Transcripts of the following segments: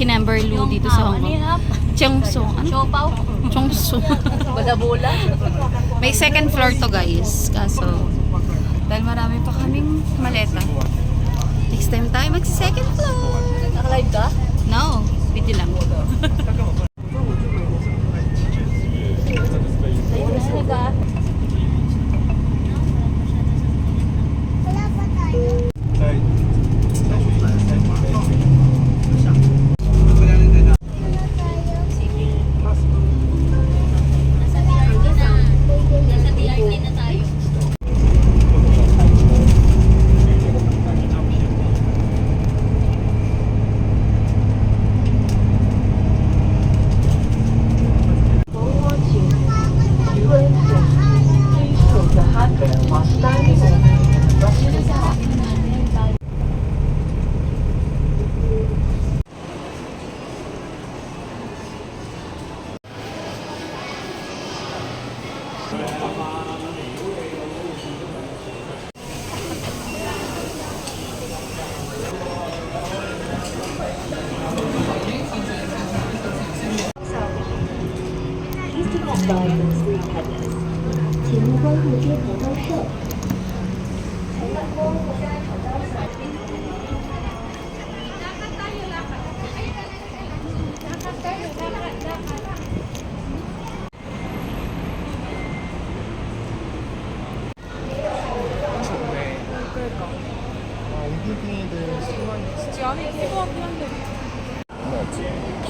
Kinamberlu dito sa Hong Kong. Cheongsu. Siopaw. Cheongsu. Balabola. May second floor to guys. Kaso, dahil marami pa kaming maleta. Next time tayo mag-second floor. Naka-live ka? No, video lang. Ayun ka.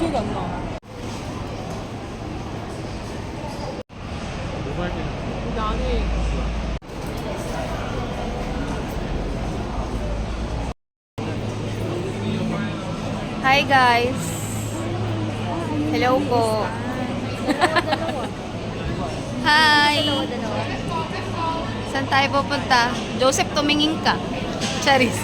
기억이 안 나. Hi guys. Hello po. Hi. Saan tayo pupunta? Joseph, tumingin ka. Charis.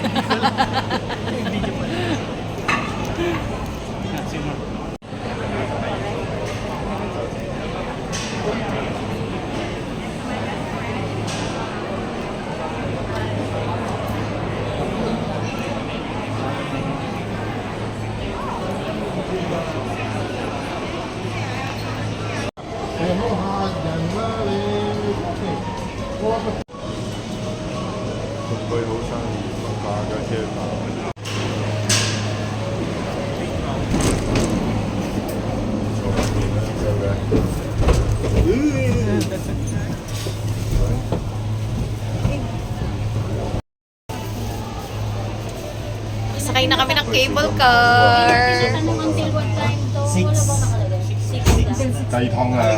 Sakay na kami ng cable car. Tanong until what time to? Wala bang nakalagay? 6. 雞湯啊！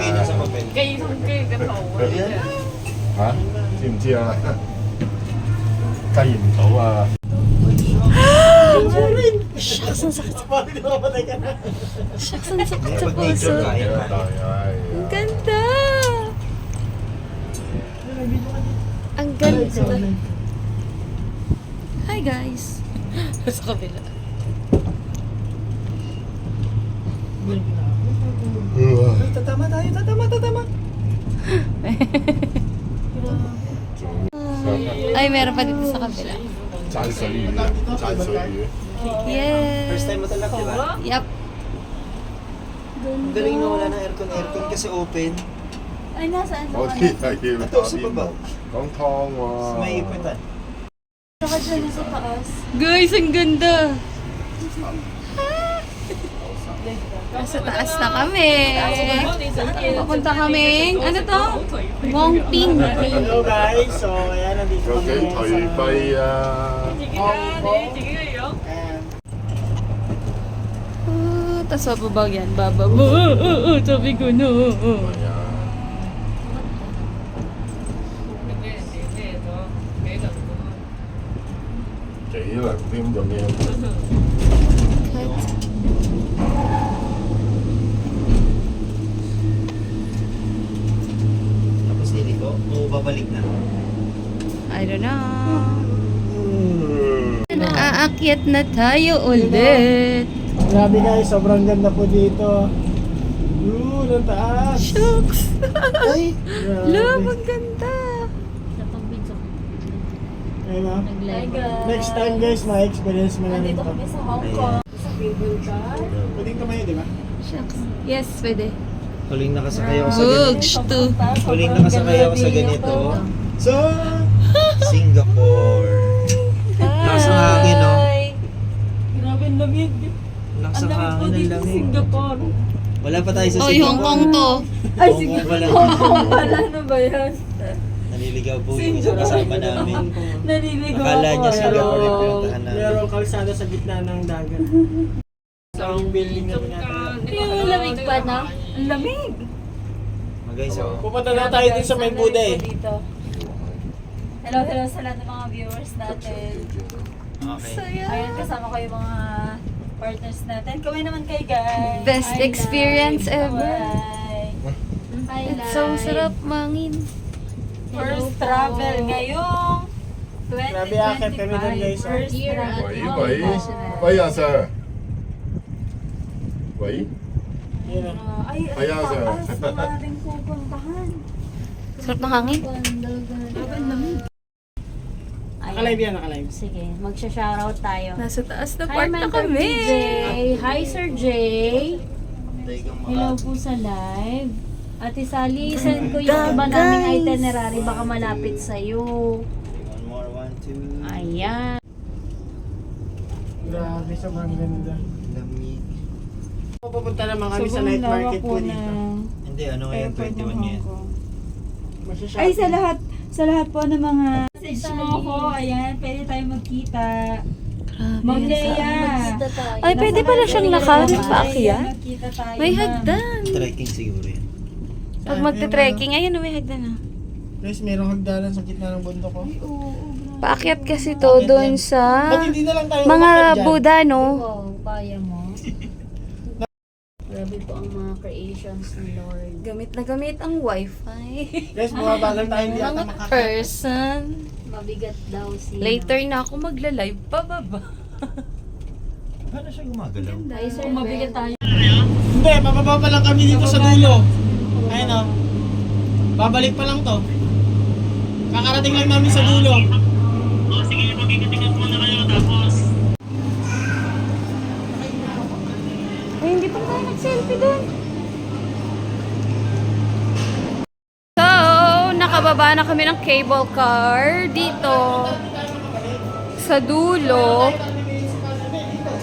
嚇？知唔知啊？雞唔到啊！ Shucks, ang sakit. Shucks, ang sakit sa puso. Ang ganda! Ang ganda. Hi guys. Sa kabila. Tatama tayo, tatama. Ay, meron pa dito sa kabila. 賺水魚，賺水魚。 Yes. First time mo talaga, di ba? Yup. Ang galing na wala ng aircon kasi open. Ay, nasaan? 嗰啲係要打 Ito sa 邊 baba. 爐，講湯喎。 May iputan. Saka dyan sa taas. Guys, ang ganda. Nasa taas na kami. Papunta kaming, ano to? Wongping. Hello guys, so ayan, nandito 究 kami 竟頹廢啊？ Tapos bababa yan, bababa. Sabi ko no. 係啊。幾能添仲要？ Tapos niliko, o babalik na. I don't know. Aakyat na tayo ulit. Grabe guys, sobrang ganda po dito. Ang taas. Shucks. Ay, Love, ang ganda. Sa pag-video. Ayun na. Nag-live. Next time guys, ma-experience mo na rin Nandito ito. kami sa Hong Kong. Sa cable car. Pwedeng tumayo, di ba? Shucks. Yes, pwede. Huling nakasakay ako sa ganito. Hugs to. Huling nakasakay ako sa ganito. So, Singapore. Lakas ng hangin, no? Grabe ang lamig. Lakas ng Ang lamig po hangin, ang dito sa lamig. Singapore. Wala pa tayo sa Oh, Singapore. Hong Kong to. Ay, Hong Kong pala. Wala na ba yan? Naliligaw po yung isang kasama namin. Naliligaw Akala ako. niya Singapore yung pinuntahan namin. merong kalsada sa gitna ng dagat. So, yung building na natin. Yung lamig pa na? Ang lamig. Guys, oh. Pupunta na tayo din sa may Buda eh. Dito. Hello sa lahat ng mga viewers natin. Okay. Ayun, kasama ko yung mga partners natin. Kaway naman kayo, guys. Best Hi, experience guys. ever. Hi, It's so sarap mangin. First travel ngayong 2025. Grabe, akit kami dun, guys. First Year travel. Wait, wait. Wait ah, sir. Wait. Yun na. Ay, Kaya, ay, sir. taas na rin pupuntahan. Sarap ng hangin. Nakalive yan, nakalive. Sige, magsha-shoutout tayo. Nasa taas na Hi, part na Mentor kami. PJ. Hi, Sir Jay. Hello po sa live. Ate Sally, send ko yung iba naming itinerary. Baka malapit sa'yo. One more, 1, 2. Ayan. Grabe, sobrang ganda. Lamig. Pupunta naman kami sa night market po dito. Hindi, ano ngayon? 21 ngayon. Magsha-shopping. Ay, sa lahat po ng mga message mo ko, ayan, pwede tayo magkita. Magleya. Ay, pwede pala siyang lakarin pa akyat. Magkita tayo. May ma'am. hagdan. Trekking siguro yan. Pag magte-trekking, ayun, may hagdan na. Guys, merong hagdanan sa gitna ng bundok ko. Paakyat kasi to doon sa Ba't hindi na lang tayo mga umakyat dyan? Buddha, no? Wow, kaya mo. Grabe po ang mga creations ni Lord. Gamit na gamit ang wifi. Guys, bumabagal tayo, hindi ata Mga makakita. person. Mabigat daw siya. Later na ako magla-live pababa. Paano siya gumagalaw? Ay, sir, mabigat tayo. Hindi, bababa pa lang kami dito sa dulo. Ayun o. Babalik pa lang to. Kakarating lang namin sa dulo. Ay, hindi pa tayo nag-selfie doon. So, nakababa na kami ng cable car dito sa dulo.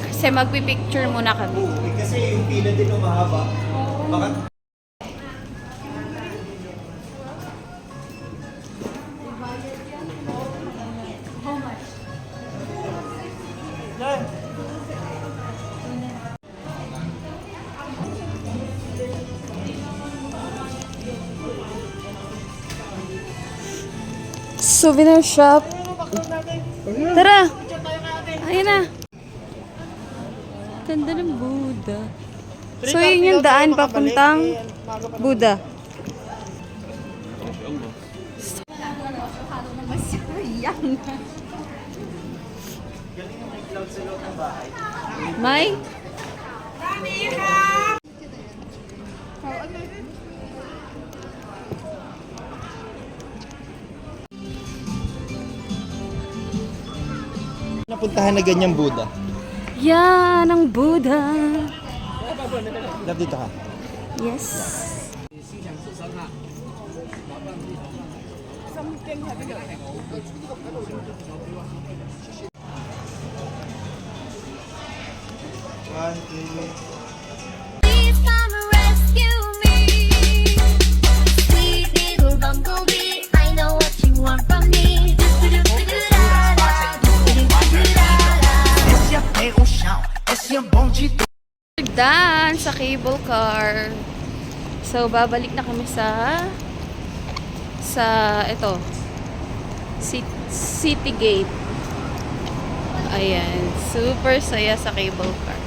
Kasi magpipicture muna kami. Kasi yung pila din umahaba. Baka Souvenir shop. Tara! Ayun na. Ganda ng Buddha. So, yun yung daan papuntang Buddha. May? napuntahan na ganyang Buddha. Yan ang Buddha. Love dito ka. Yes. Please come and rescue me. Sweet little bumblebee, I know what you want from me. We're done sa cable car. So, babalik na kami sa ito, City Gate. Ayan, super saya sa cable car.